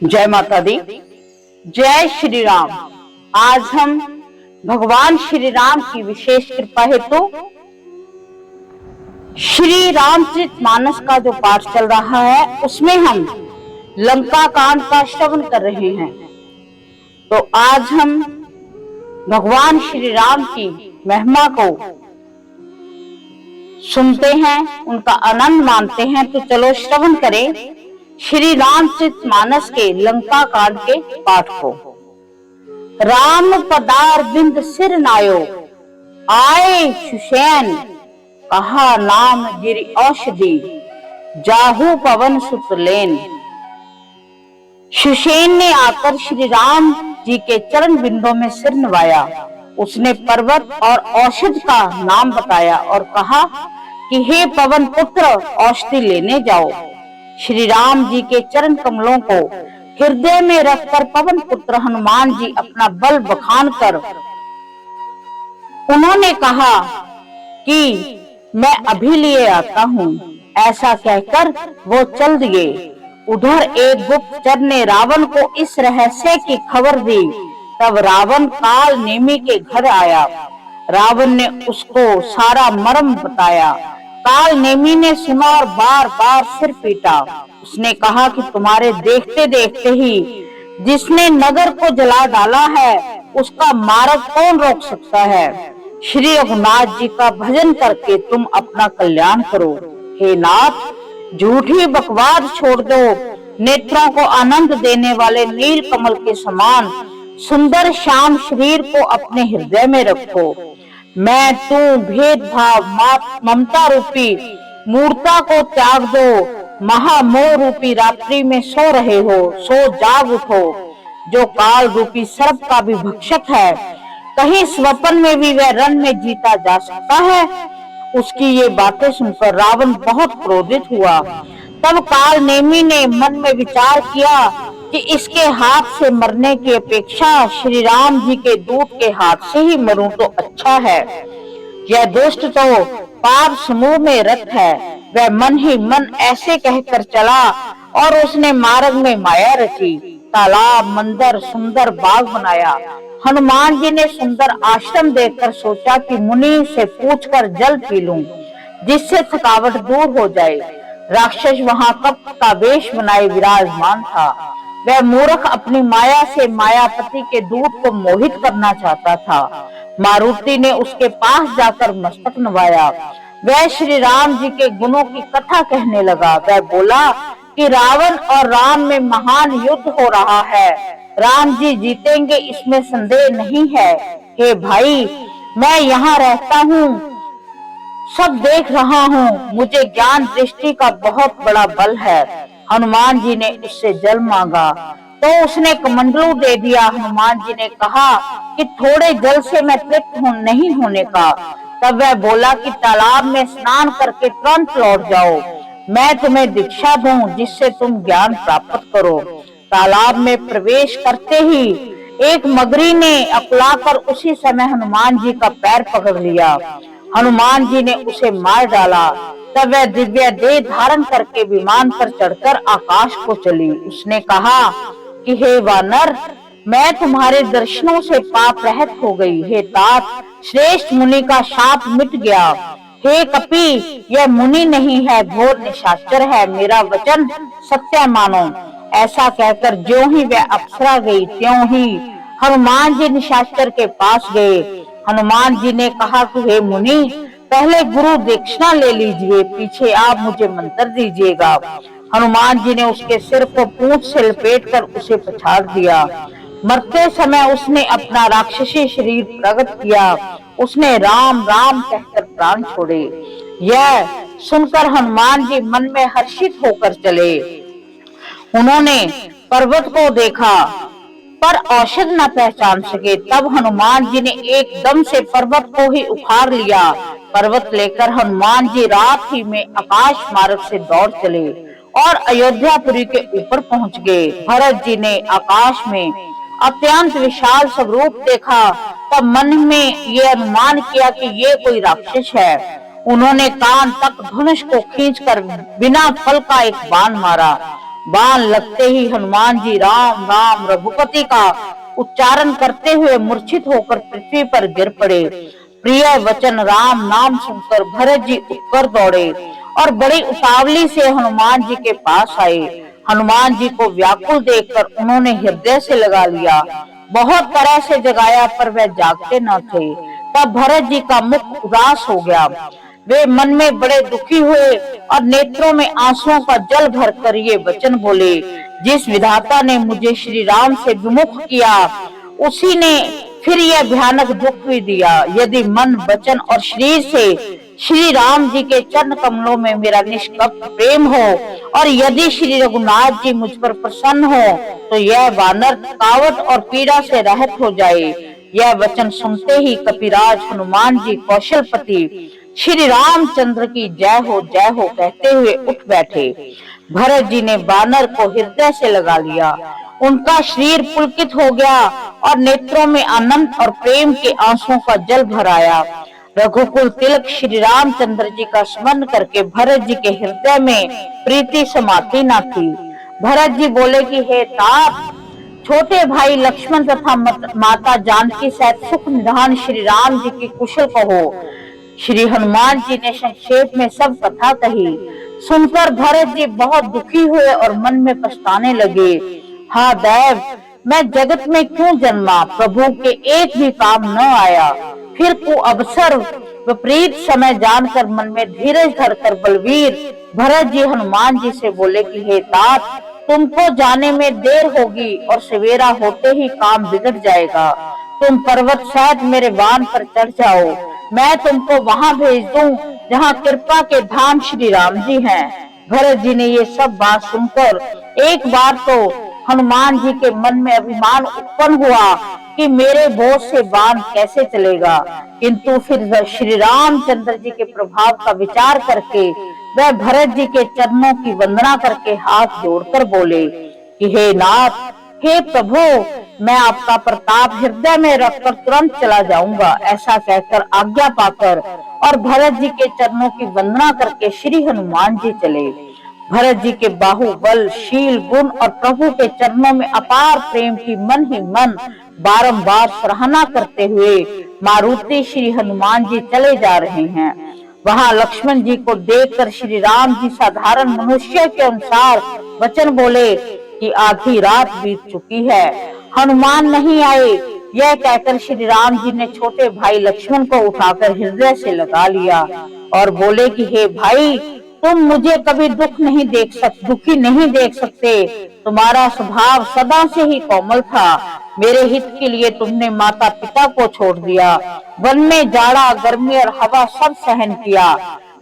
जय माता दी। जय श्री राम। आज हम भगवान श्री राम की विशेष कृपा हेतु श्री रामचरितमानस का जो पाठ चल रहा है उसमें हम लंका कांड का श्रवण कर रहे हैं। तो आज हम भगवान श्री राम की महिमा को सुनते हैं, उनका आनंद मानते हैं। तो चलो श्रवण करें श्री रामचरितमानस के लंका कांड के पाठ को। राम पदार बिंद सिर नायो, आए सुषैन कहा नाम गिरि औषधि, जाहू पवन सुत लेन। सुषैन ने आकर श्री राम जी के चरण बिंदों में सिर नवाया। उसने पर्वत और औषध का नाम बताया और कहा कि हे पवन पुत्र, औषधि लेने जाओ। श्री राम जी के चरण कमलों को हृदय में रखकर पवन पुत्र हनुमान जी अपना बल बखान कर उन्होंने कहा कि मैं अभी लिए आता हूँ। ऐसा कहकर वो चल दिए। उधर एक गुप्तचर ने रावण को इस रहस्य की खबर दी। तब रावण काल नेमी के घर आया। रावण ने उसको सारा मर्म बताया। काल नेमी ने सुना और बार बार सिर पीटा। उसने कहा कि तुम्हारे देखते देखते ही जिसने नगर को जला डाला है उसका मार्ग कौन रोक सकता है। श्री रघुनाथ जी का भजन करके तुम अपना कल्याण करो। हे नाथ, झूठी बकवाद छोड़ दो। नेत्रों को आनंद देने वाले नील कमल के समान सुंदर श्याम शरीर को अपने हृदय में रखो। मैं तू भेदभाव ममता रूपी मूर्ता को त्याग दो। महामोह रूपी रात्रि में सो रहे हो, सो जाग उठो। जो काल रूपी सर्प का भी भक्षक है, कहीं स्वप्न में भी वह रण में जीता जा सकता है। उसकी ये बातें सुनकर रावण बहुत क्रोधित हुआ। तब काल नेमी ने मन में विचार किया कि इसके हाथ से मरने की अपेक्षा श्री राम जी के दूत के हाथ से ही मरूं तो अच्छा है। यह दुष्ट तो पाप समूह में रत है। वह मन ही मन ऐसे कहकर चला और उसने मार्ग में माया रची। तालाब, मंदिर, सुंदर बाग बनाया। हनुमान जी ने सुंदर आश्रम देखकर सोचा कि मुनि से पूछकर जल पी लूं, जिससे थकावट दूर हो जाए। राक्षस वहां कपट का वेश बनाए विराजमान था। वह मूर्ख अपनी माया से मायापति के दूत को मोहित करना चाहता था। मारुति ने उसके पास जाकर मस्तक नवाया। वह श्री राम जी के गुणों की कथा कहने लगा। वह बोला कि रावण और राम में महान युद्ध हो रहा है। राम जी जीतेंगे, इसमें संदेह नहीं है। हे भाई, मैं यहाँ रहता हूँ, सब देख रहा हूँ। मुझे ज्ञान दृष्टि का बहुत बड़ा बल है। हनुमान जी ने उससे जल मांगा तो उसने कमंडलू दे दिया। हनुमान जी ने कहा कि थोड़े जल से मैं तृप्त नहीं होने का। तब वह बोला कि तालाब में स्नान करके तुरंत लौट जाओ। मैं तुम्हें दीक्षा दूं जिससे तुम ज्ञान प्राप्त करो। तालाब में प्रवेश करते ही एक मगरी ने अकलाकर उसी समय हनुमान जी का पैर पकड़ लिया। हनुमान जी ने उसे मार डाला। तब वह दिव्य देह धारण करके विमान पर चढ़कर आकाश को चली। उसने कहा कि हे वानर, मैं तुम्हारे दर्शनों से पाप रहित हो गई। हे तात, श्रेष्ठ मुनि का शाप मिट गया। हे कपि, यह मुनि नहीं है, घोर निशाचर है। मेरा वचन सत्य मानो। ऐसा कहकर ज्यों ही वह अप्सरा गई त्यों ही हनुमान जी निशाचर के पास गए। हनुमान जी ने कहा कि हे मुनि, पहले गुरु दीक्षिणा ले लीजिए, पीछे आप मुझे मंत्र दीजिएगा। हनुमान जी ने उसके सिर को पूंछ से लपेटकर उसे पछाड़ दिया। मरते समय उसने अपना राक्षसी शरीर प्रकट किया। उसने राम राम कहकर प्राण छोड़े। यह सुनकर हनुमान जी मन में हर्षित होकर चले। उन्होंने पर्वत को देखा पर औषध न पहचान सके। तब हनुमान जी ने एकदम से पर्वत को ही उखाड़ लिया। पर्वत लेकर हनुमान जी रात ही में आकाश मार्ग से दौड़ चले और अयोध्यापुरी के ऊपर पहुंच गए। भरत जी ने आकाश में अत्यंत विशाल स्वरूप देखा। तब मन में ये अनुमान किया कि ये कोई राक्षस है। उन्होंने कान तक धनुष को खींचकर बिना फल का एक बाण मारा। बाण लगते ही हनुमान जी राम राम रघुपति का उच्चारण करते हुए मूर्छित होकर पृथ्वी पर गिर पड़े। प्रिय वचन राम नाम सुनकर भरत जी उठकर दौड़े और बड़ी उतावली से हनुमान जी के पास आए। हनुमान जी को व्याकुल देखकर उन्होंने हृदय से लगा लिया। बहुत तरह से जगाया पर वह जागते न थे। तब भरत जी का मुख उदास हो गया। वे मन में बड़े दुखी हुए और नेत्रों में आंसुओं का जल भरकर ये वचन बोले, जिस विधाता ने मुझे श्री राम से विमुख किया, उसी ने फिर यह भयानक दुख भी दिया। यदि मन वचन और शरीर से श्री राम जी के चरण कमलों में मेरा निष्कपट प्रेम हो और यदि श्री रघुनाथ जी मुझ पर प्रसन्न हो तो यह वानर थकावट और पीड़ा से रहित हो जाए। यह वचन सुनते ही कपिराज हनुमान जी कौशलपति श्री रामचंद्र की जय हो कहते हुए उठ बैठे। भरत जी ने बानर को हृदय से लगा लिया। उनका शरीर पुलकित हो गया और नेत्रों में आनंद और प्रेम के आंसुओं का जल भर आया। रघुकुल तिलक श्री रामचंद्र जी का स्मरण करके भरत जी के हृदय में प्रीति समाती न थी। भरत जी बोले कि हे तात, छोटे भाई लक्ष्मण तथा माता जानकी सहित सुख निधान श्री राम जी की कुशल कहो। श्री हनुमान जी ने संक्षेप में सब कथा कही। सुनकर भरत जी बहुत दुखी हुए और मन में पछताने लगे। हाँ दैव, मैं जगत में क्यों जन्मा, प्रभु के एक भी काम न आया। फिर को अवसर विपरीत समय जानकर मन में धीरज धरकर बलवीर भरत जी हनुमान जी से बोले कि हे तात, तुमको जाने में देर होगी और सवेरा होते ही काम बिगड़ जाएगा। तुम पर्वत सहित मेरे वाहन पर चढ़ जाओ, मैं तुमको वहां भेज दूं जहां कृपा के धाम श्री राम जी हैं। भरत जी ने ये सब बात सुनकर एक बार तो हनुमान जी के मन में अभिमान उत्पन्न हुआ कि मेरे बोझ से बाण कैसे चलेगा, किंतु फिर श्री रामचंद्र जी के प्रभाव का विचार करके वह भरत जी के चरणों की वंदना करके हाथ जोड़कर बोले कि हे नाथ, हे प्रभु, मैं आपका प्रताप हृदय में रखकर तुरंत चला जाऊंगा। ऐसा कहकर आज्ञा पाकर और भरत जी के चरणों की वंदना करके श्री हनुमान जी चले। भरत जी के बाहुबल, शील, गुण और प्रभु के चरणों में अपार प्रेम की मन ही मन बारंबार सराहना करते हुए मारुति श्री हनुमान जी चले जा रहे हैं। वहां लक्ष्मण जी को देखकर श्री राम जी साधारण मनुष्य के अनुसार वचन बोले कि आधी रात बीत चुकी है, हनुमान नहीं आए। यह कहकर श्री राम जी ने छोटे भाई लक्ष्मण को उठाकर हृदय से लगा लिया और बोले कि हे भाई, तुम मुझे कभी दुखी नहीं देख सकते। तुम्हारा स्वभाव सदा से ही कोमल था। मेरे हित के लिए तुमने माता पिता को छोड़ दिया, वन में जाड़ा, गर्मी और हवा सब सहन किया।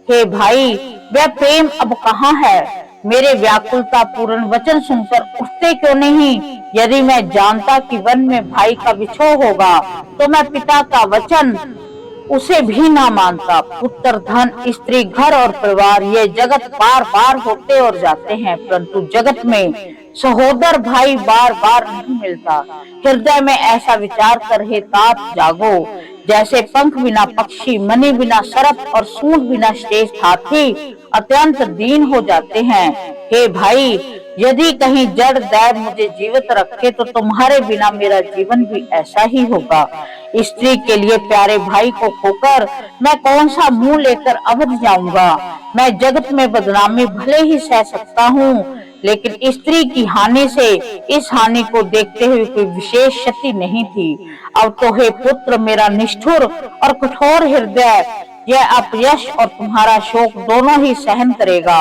हे भाई, वह प्रेम अब कहाँ है? मेरे व्याकुलता पूर्ण वचन सुनकर उठते क्यों नहीं? यदि मैं जानता कि वन में भाई का विछोह होगा तो मैं पिता का वचन उसे भी ना मानता। पुत्र, धन, स्त्री, घर और परिवार, ये जगत बार बार होते और जाते हैं, परंतु जगत में सहोदर भाई बार बार नहीं मिलता। हृदय में ऐसा विचार कर हे तात जागो। जैसे पंख बिना पक्षी, मणि बिना सर्प और सूंड बिना श्रेष्ठ हाथी अत्यंत दीन हो जाते हैं। हे भाई, यदि कहीं जड़ दैव मुझे जीवित रखे तो तुम्हारे बिना मेरा जीवन भी ऐसा ही होगा। स्त्री के लिए प्यारे भाई को खोकर मैं कौन सा मुंह लेकर अवध जाऊंगा। मैं जगत में बदनामी भले ही सह सकता हूँ, लेकिन स्त्री की हानि से इस हानि को देखते हुए कोई विशेष क्षति नहीं थी। अब तो हे पुत्र, मेरा निष्ठुर और कठोर हृदय यह अपयश और तुम्हारा शोक दोनों ही सहन करेगा।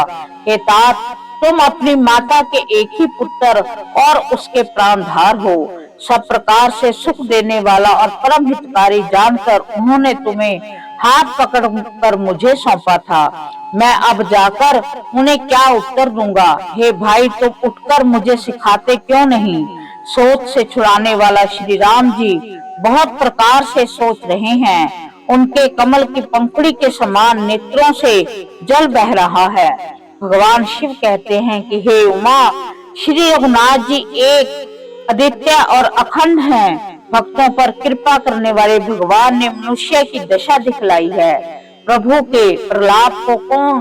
हे तात, तुम अपनी माता के एक ही पुत्र और उसके प्राणधार हो। सब प्रकार से सुख देने वाला और परम हितकारी जानकर उन्होंने तुम्हें हाथ पकड़कर मुझे सौंपा था। मैं अब जाकर उन्हें क्या उत्तर दूंगा? हे भाई, तुम उठकर मुझे सिखाते क्यों नहीं? सोच से छुड़ाने वाला श्री राम जी बहुत प्रकार से सोच रहे हैं। उनके कमल की पंखुड़ी के समान नेत्रों से जल बह रहा है। भगवान शिव कहते हैं कि हे उमा, श्री रघुनाथ जी एक अद्वितीय और अखंड हैं। भक्तों पर कृपा करने वाले भगवान ने मनुष्य की दशा दिखलाई है। प्रभु के प्रलाप को कौन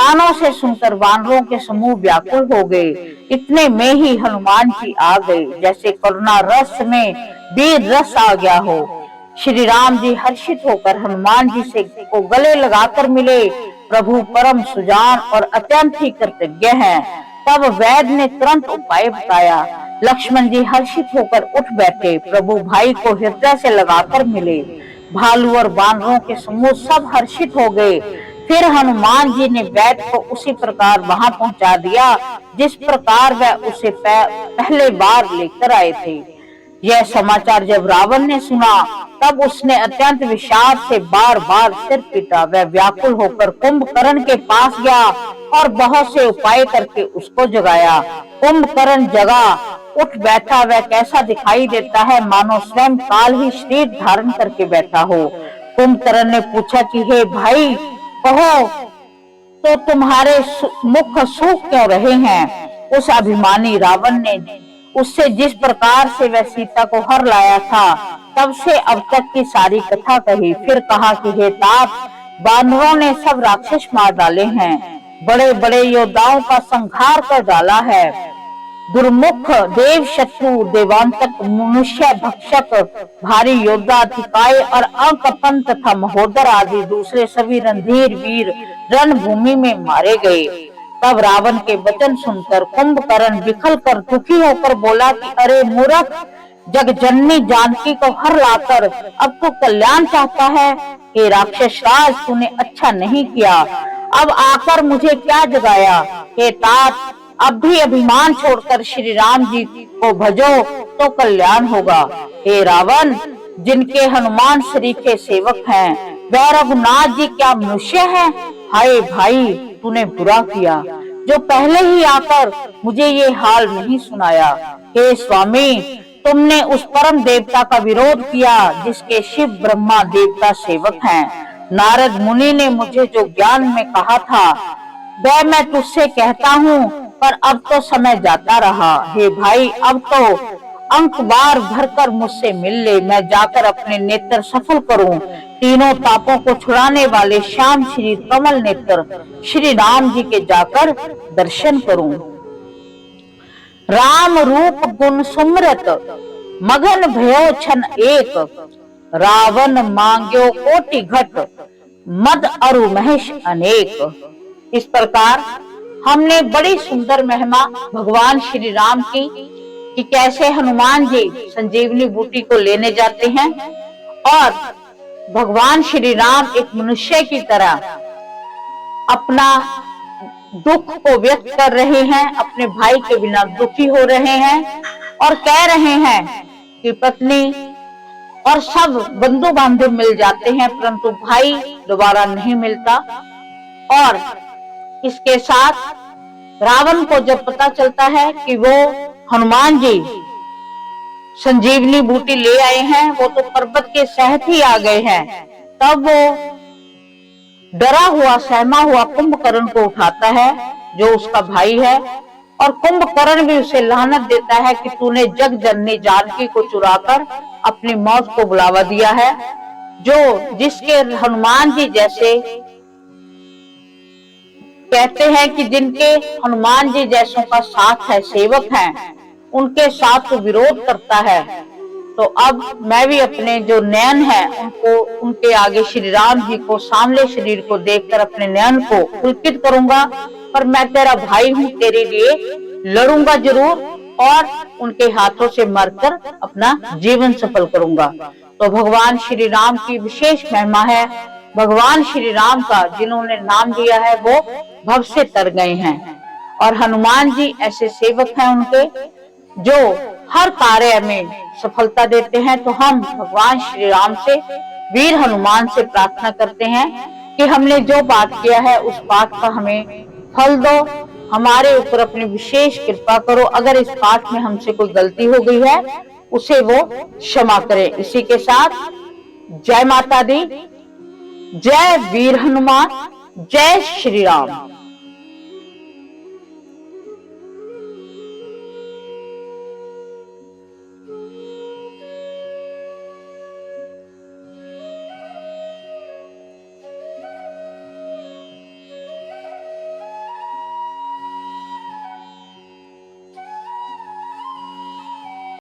कानों से सुनकर वानरों के समूह व्याकुल हो गए। इतने में ही हनुमान जी आ गए, जैसे करुणा रस में वीर रस आ गया हो। श्री राम जी हर्षित होकर हनुमान जी से को गले लगाकर मिले। प्रभु परम सुजान और अत्यंत ही कृतज्ञ हैं। तब वैद्य ने तुरंत उपाय बताया। लक्ष्मण जी हर्षित होकर उठ बैठे, प्रभु भाई को हृदय से लगाकर मिले। भालू और बानरों के समूह सब हर्षित हो गए। फिर हनुमान जी ने वैद्य को उसी प्रकार वहां पहुंचा दिया जिस प्रकार वह उसे पहले बार लेकर आए थे। यह समाचार जब रावण ने सुना, तब उसने अत्यंत विषाद से बार बार सिर पीटा। वह व्याकुल होकर कुंभकर्ण के पास गया और बहुत से उपाय करके उसको जगाया। कुंभकर्ण जगा, उठ बैठा। वह कैसा दिखाई देता है, मानो स्वयं काल ही शरीर धारण करके बैठा हो। कुंभकर्ण ने पूछा कि हे भाई, कहो तो तुम्हारे मुख सूख क्यों रहे हैं? उस अभिमानी रावण ने उससे जिस प्रकार से वह सीता को हर लाया था, तब से अब तक की सारी कथा कही। फिर कहा कि हे तात, बानरों ने सब राक्षस मार डाले हैं, बड़े बड़े योद्धाओं का संहार कर डाला है। दुर्मुख देव शत्रु, देवांतक, मनुष्य भक्षक, भारी योद्धा, अधिकाय और अंकपन तथा महोदर आदि दूसरे सभी रणधीर वीर रणभूमि में मारे गए। तब रावण के वचन सुनकर कुंभकर्ण विखल कर दुखी होकर बोला कि अरे मूर्ख, जगजननी जानकी को हर लाकर अब तो कल्याण चाहता है। हे राक्षस राज, तूने अच्छा नहीं किया, अब आकर मुझे क्या जगाया? हे तात, अब भी अभिमान छोड़कर श्री राम जी को भजो तो कल्याण होगा। हे रावण, जिनके हनुमान श्री के सेवक हैं, वह रघुनाथ जी क्या मनुष्य हैं? हाय भाई, तूने बुरा किया जो पहले ही आकर मुझे ये हाल नहीं सुनाया। हे स्वामी, तुमने उस परम देवता का विरोध किया जिसके शिव ब्रह्मा देवता सेवक हैं। नारद मुनि ने मुझे जो ज्ञान में कहा था, वह मैं तुझसे कहता हूँ, पर अब तो समय जाता रहा। हे भाई, अब तो अंक बार भरकर मुझसे मिल ले, मैं जाकर अपने नेत्र सफल करूं। तीनों तापों को छुड़ाने वाले श्याम श्री कमल नेत्र श्री राम जी के जाकर दर्शन करूं। राम रूप गुण सुमरत, मगन भयो छन एक, रावण मांग्यो कोटि घट, मद अरु महेश अनेक। इस प्रकार हमने बड़ी सुंदर महिमा भगवान श्री राम की कि कैसे हनुमान जी संजीवनी बूटी को लेने जाते हैं और भगवान श्री राम एक मनुष्य की तरह अपना दुख को व्यक्त कर रहे हैं, अपने भाई के बिना दुखी हो रहे हैं और कह रहे हैं कि पत्नी और सब बंधु बांधव मिल जाते हैं, परंतु भाई दोबारा नहीं मिलता। और इसके साथ रावण को जब पता चलता है कि वो हनुमान जी संजीवनी बूटी ले आए हैं, वो तो पर्वत के सहत ही आ गए हैं, तब वो डरा हुआ सहमा हुआ कुंभकर्ण को उठाता है जो उसका भाई है, और कुंभकर्ण भी उसे लानत देता है कि तूने जग जननी जानकी को चुराकर अपनी मौत को बुलावा दिया है। जो जिसके हनुमान जी जैसे कहते हैं कि जिनके हनुमान जी जैसों का साथ है, सेवक हैं, उनके साथ तो विरोध करता है। तो अब मैं भी अपने जो नयन है उनको उनके आगे श्री राम जी को सामने शरीर को देखकर अपने नयन को पुलकित करूंगा, पर मैं तेरा भाई हूँ, तेरे लिए लड़ूंगा जरूर और उनके हाथों से मरकर अपना जीवन सफल करूंगा। तो भगवान श्री राम की विशेष महिमा है। भगवान श्री राम का जिन्होंने नाम लिया है वो भव से तर गए हैं, और हनुमान जी ऐसे सेवक हैं उनके जो हर कार्य में सफलता देते हैं। तो हम भगवान श्री राम से, वीर हनुमान से प्रार्थना करते हैं कि हमने जो पाठ किया है उस पाठ का हमें फल दो, हमारे ऊपर अपनी विशेष कृपा करो। अगर इस पाठ में हमसे कोई गलती हो गई है उसे वो क्षमा करे। इसी के साथ जय माता दी, जय वीर हनुमान, जय श्री राम।